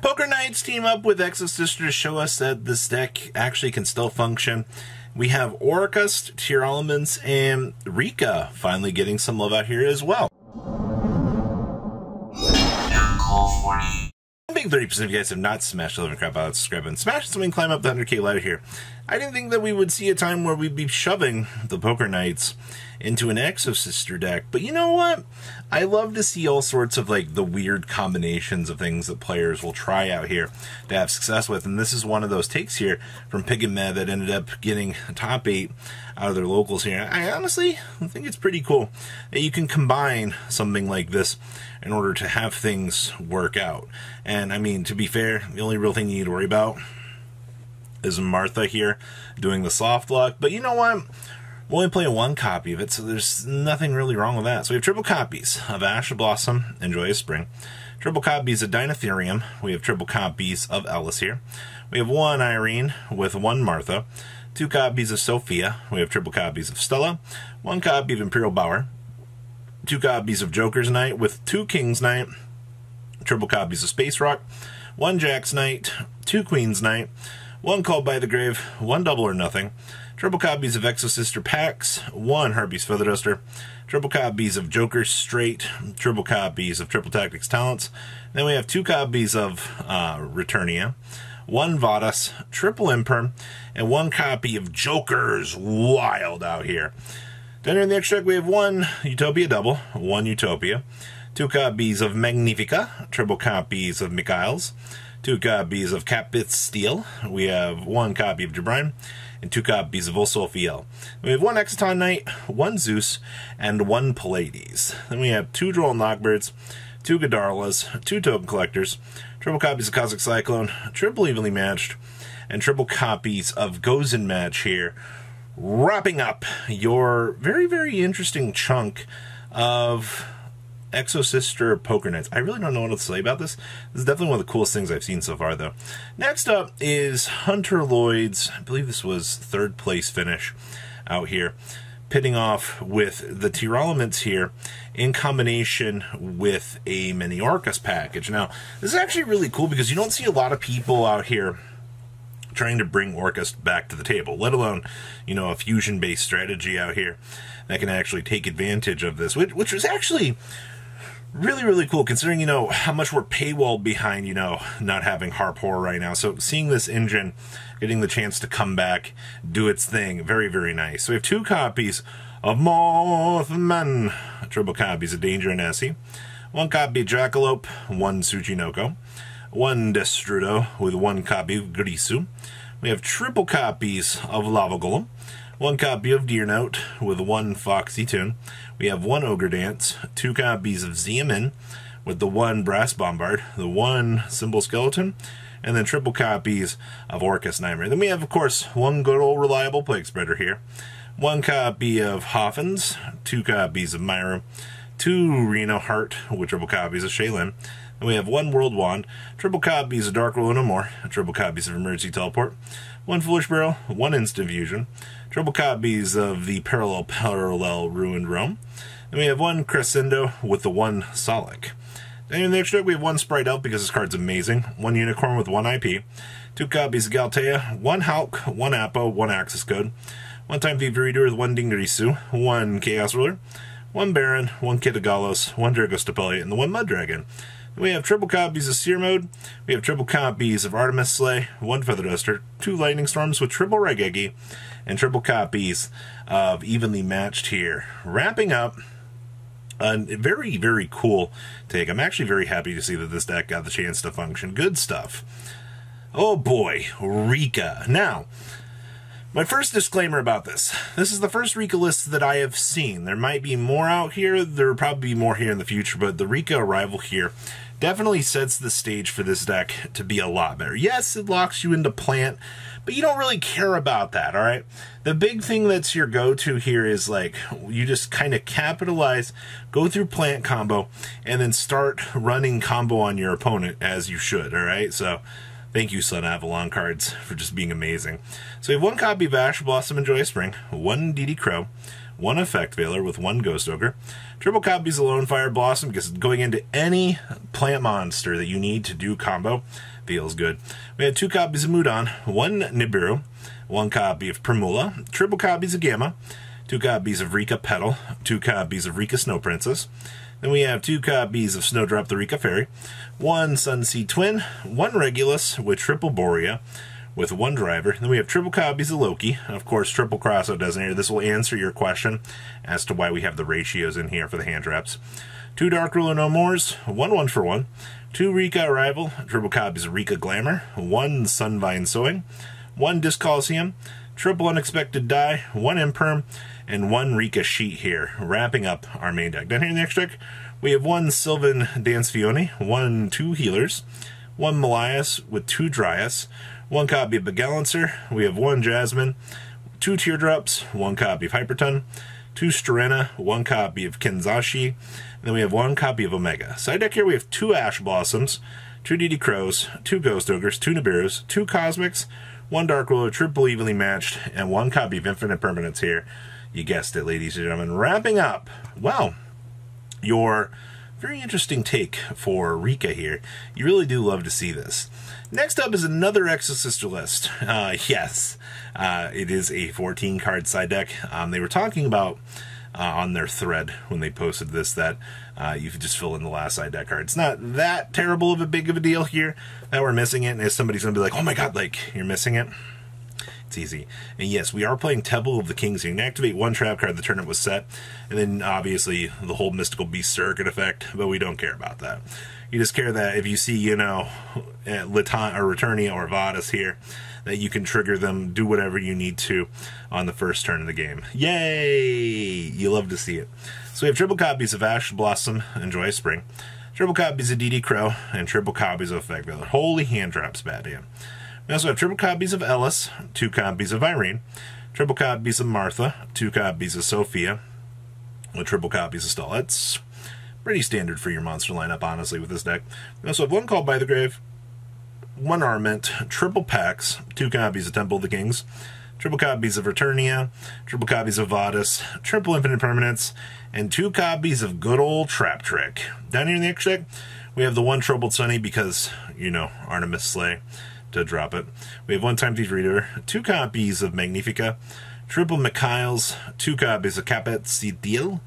Poker Knights team up with Exosister to show us that this deck actually can still function. We have Orcust, Tearlaments, and Rika finally getting some love out here as well. I think 30% of you guys have not smashed the living crap out of subscribe and smash something, climb up the 100k ladder here. I didn't think that we would see a time where we'd be shoving the Poker Knights into an Exosister deck, but you know what? I love to see all sorts of like the weird combinations of things that players will try out here to have success with, and this is one of those takes here from Pig and Mad that ended up getting top 8 out of their locals here. I honestly think it's pretty cool that you can combine something like this in order to have things work out. And I mean, to be fair, the only real thing you need to worry about is Martha here doing the soft lock, but you know what? We'll only play one copy of it, so there's nothing really wrong with that. So we have triple copies of Ash of Blossom and Joyous Spring, triple copies of Dinotherium, we have triple copies of Ellis here, we have one Irene with one Martha, 2 copies of Sophia, we have triple copies of Stella, 1 copy of Imperial Bower, 2 copies of Joker's Knight with 2 King's Knight, triple copies of Space Rock, 1 Jack's Knight, 2 Queen's Knight, 1 Called by the Grave, 1 Double or Nothing, triple copies of Exosister Pax, 1 Harpy's Feather Duster, triple copies of Joker's Straight, triple copies of Triple Tactics Talents, then we have 2 copies of Returnia, 1 Vadas, triple Imperm, and 1 copy of Joker's Wild out here. Then in the extra deck we have 1 Utopia Double, 1 Utopia, 2 copies of Magnifica, triple copies of Mikhail's, 2 copies of Capith Steel, we have 1 copy of Jabrine, and 2 copies of Osophiel. We have 1 Exciton Knight, 1 Zeus, and 1 Pallades. Then we have 2 Droll Knockbirds, 2 Godarlas, 2 Token Collectors, triple copies of Cosmic Cyclone, triple Evenly Matched, and triple copies of Gozen Match here, wrapping up your very, very interesting chunk of Exosister Poker Knights. I really don't know what to say about this. This is definitely one of the coolest things I've seen so far, though. Next up is Hunter Lloyd's, I believe this was 3rd place finish out here, pitting off with the Tearlaments here in combination with a Mini Orcust package. Now, this is actually really cool because you don't see a lot of people out here trying to bring Orcust back to the table, let alone, you know, a fusion-based strategy out here that can actually take advantage of this, which was actually really, really cool, considering, you know, how much we're paywalled behind, you know, not having Harp Horror right now. So seeing this engine getting the chance to come back, do its thing, very, very nice. So we have 2 copies of Mothman, triple copies of Danger and Essie, 1 copy of Jackalope, 1 Tsuchinoko, 1 Destrudo with 1 copy of Grisu. We have triple copies of Lava Golem, 1 copy of Deer Note with 1 Foxy Tune. We have 1 Ogre Dance, 2 copies of Xiamen with the 1 Brass Bombard, the 1 Symbol Skeleton, and then triple copies of Orcust Nightmare. Then we have, of course, 1 good old reliable Plague Spreader here, 1 copy of Hoffens, 2 copies of Myra, 2 Reno Heart with triple copies of Shaylin. And we have 1 World Wand, triple copies of Dark Will No More, triple copies of Emergency Teleport, 1 Foolish Barrel, 1 Instant Fusion, triple copies of the Parallel Ruined Realm. Then we have 1 Crescendo with the 1 Solic. Then in the next deck we have 1 Sprite Elf because this card's amazing, 1 Unicorn with 1 IP, 2 copies of Galtea, 1 Hulk, 1 Apo, 1 Access Code, 1 Time Thief Reader with 1 Dingarisu, 1 Chaos Ruler, 1 Baron, 1 Kitagalos, 1 Dragostapelli, and the 1 Mud Dragon. We have triple copies of Seer Mode, we have triple copies of Artemis Slay, 1 Feather Duster, 2 Lightning Storms with triple Regegi, and triple copies of Evenly Matched here. Wrapping up a very, very cool take. I'm actually very happy to see that this deck got the chance to function. Good stuff. Oh boy, Rika. Now, my first disclaimer about this. This is the first Rika list that I have seen. There might be more out here. There will probably be more here in the future, but the Rika arrival here definitely sets the stage for this deck to be a lot better. Yes, it locks you into plant, but you don't really care about that, all right? The big thing that's your go-to here is, like, you just kind of capitalize, go through plant combo, and then start running combo on your opponent as you should, all right? So thank you, Sun Avalon cards, for just being amazing. So we have 1 copy of Ash Blossom and Joyous Spring, 1 DD Crow, one Effect Veiler with one Ghost Ogre, triple copies of Lone Fire Blossom, because going into any plant monster that you need to do combo feels good. We had 2 copies of Mudon, one Nibiru, one copy of Primula, triple copies of Gamma, 2 copies of Rika Petal, 2 copies of Rika Snow Princess. Then we have 2 copies of Snowdrop the Rika Fairy, one Sunseed Twin, one Regulus with triple Borea, with one driver. Then we have triple copies of Loki. Of course, triple Crossout Designator. This will answer your question as to why we have the ratios in here for the hand traps. 2 Dark Ruler No Mores, one 1-for-1, 2 Rika Arrival, triple copies of Rika Glamour, one Sunvine Sowing, one Disc Coliseum, triple Unexpected Die, one Imperm, and one Rika Sheet here, wrapping up our main deck. Down here in the next deck, we have one Sylvan Dance Fione, 2 Healers, one Melias with 2 Dryas, one copy of Begalancer, we have one Jasmine, 2 Teardrops, one copy of Hyperton, 2 Storena, one copy of Kenzashi, and then we have one copy of Omega. Side deck here we have 2 Ash Blossoms, 2 DD Crows, 2 Ghost Ogres, 2 Nibirus, 2 Cosmics, one Dark Ruler, triple evenly matched, and one copy of Infinite Permanence here. You guessed it, ladies and gentlemen. Wrapping up, well, your very interesting take for Rika here. You really do love to see this. Next up is another Exosister list. Yes, it is a 14-card side deck. They were talking about on their thread when they posted this that you could just fill in the last side deck card. It's not that terrible of a big of a deal here that we're missing it, and if somebody's going to be like, oh my god, like, you're missing it. It's easy. And yes, we are playing Temple of the Kings. You can activate one trap card, the turn it was set, and then obviously the whole Mystical Beast Circuit effect, but we don't care about that. You just care that if you see, you know, Litan or Returnia or Vadis here, that you can trigger them, do whatever you need to on the first turn of the game. Yay! You love to see it. So we have triple copies of Ash Blossom and Joyous Spring, triple copies of DD Crow, and triple copies of Effect Veiler. Holy hand traps, Batman. We also have triple copies of Ellis, 2 copies of Irene, triple copies of Martha, 2 copies of Sophia, with triple copies of Stella. It's pretty standard for your monster lineup, honestly, with this deck. We also have one Called by the Grave, one Armament, triple packs, 2 copies of Temple of the Kings, triple copies of Returnia, triple copies of Vadis, triple Infinite Permanence, and 2 copies of good old Trap Trick. Down here in the next deck, we have the one Troubled Sunny because, you know, Artemis Slay to drop it. We have one Time Thief Reader, 2 copies of Magnifica, triple Mikhails, 2 copies of Capet Sidil,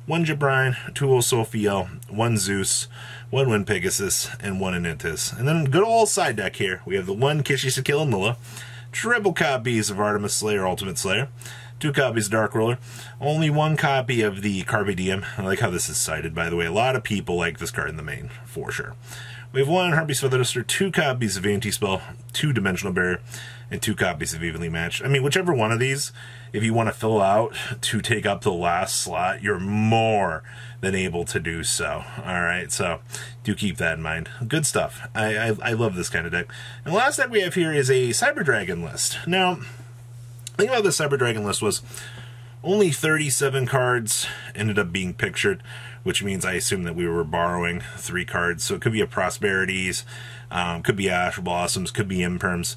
one Jabrine, 2 Osophiel, 1 Zeus, 1 Wind Pegasus, and 1 Anintis. And then good old side deck here, we have the one Kishisekil and Lula, triple copies of Artemis Slayer, Ultimate Slayer, 2 copies of Dark Ruler, only 1 copy of the Carpe Diem. I like how this is cited, by the way. A lot of people like this card in the main, for sure. We have 1 Harpy's Feather Duster, 2 copies of Anti-Spell, 2 Dimensional Barrier, and 2 copies of Evenly Matched. I mean, whichever one of these, if you want to fill out to take up the last slot, you're more than able to do so. Alright, so do keep that in mind. Good stuff. I love this kind of deck. And the last deck we have here is a Cyber Dragon list. Now, the thing about this Cyber Dragon list was only 37 cards ended up being pictured, which means I assume that we were borrowing 3 cards. So it could be a Prosperities, could be Ash Blossoms, could be Imperms.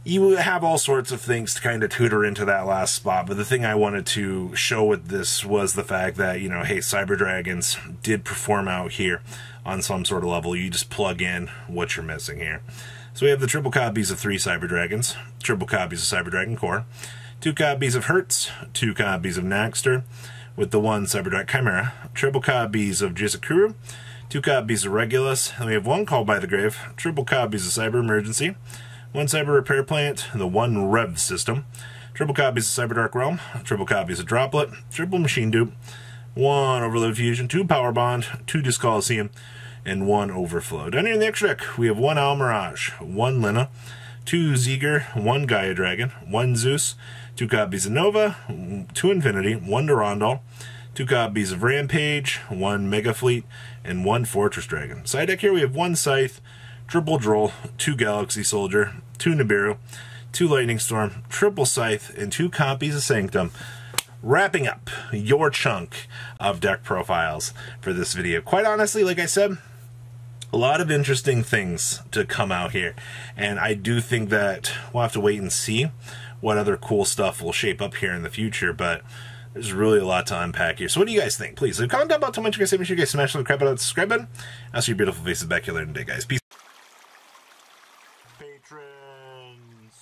You have all sorts of things to kind of tutor into that last spot, but the thing I wanted to show with this was the fact that, you know, hey, Cyber Dragons did perform out here on some sort of level. You just plug in what you're missing here. So we have the triple copies of 3 Cyber Dragons, triple copies of Cyber Dragon Core, 2 copies of Hertz, 2 copies of Naxter, with the 1 Cyber Dragon Chimera, triple copies of Jizakuru, 2 copies of Regulus, and we have 1 Called by the Grave, triple copies of Cyber Emergency, 1 Cyber Repair Plant, the 1 Rev System, triple copies of Cyber Dark Realm, triple copies of Droplet, triple Machine Dupe, 1 Overload Fusion, 2 Power Bond, 2 Disc Coliseum, and 1 Overflow. Down here in the extra deck, we have 1 Al Mirage, 1 Lina, 2 Zeger, 1 Gaia Dragon, 1 Zeus, 2 copies of Nova, 2 Infinity, 1 Durandal, 2 copies of Rampage, 1 Mega Fleet, and 1 Fortress Dragon. Side deck here we have 1 Scythe, triple Droll, 2 Galaxy Soldier, 2 Nibiru, 2 Lightning Storm, triple Scythe, and 2 copies of Sanctum. Wrapping up your chunk of deck profiles for this video. Quite honestly, like I said, a lot of interesting things to come out here, and I do think that we'll have to wait and see what other cool stuff will shape up here in the future, but There's really a lot to unpack here. So what do you guys think? Please leave a comment down below. Tell me what you guys say. Make sure you guys smash the crap out of the subscribe button. I'll see your beautiful faces back here later today, guys. Peace. Patrons,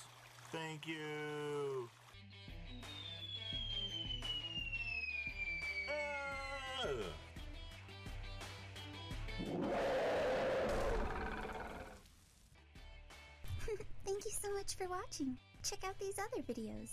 thank you. Thank you so much for watching. Check out these other videos.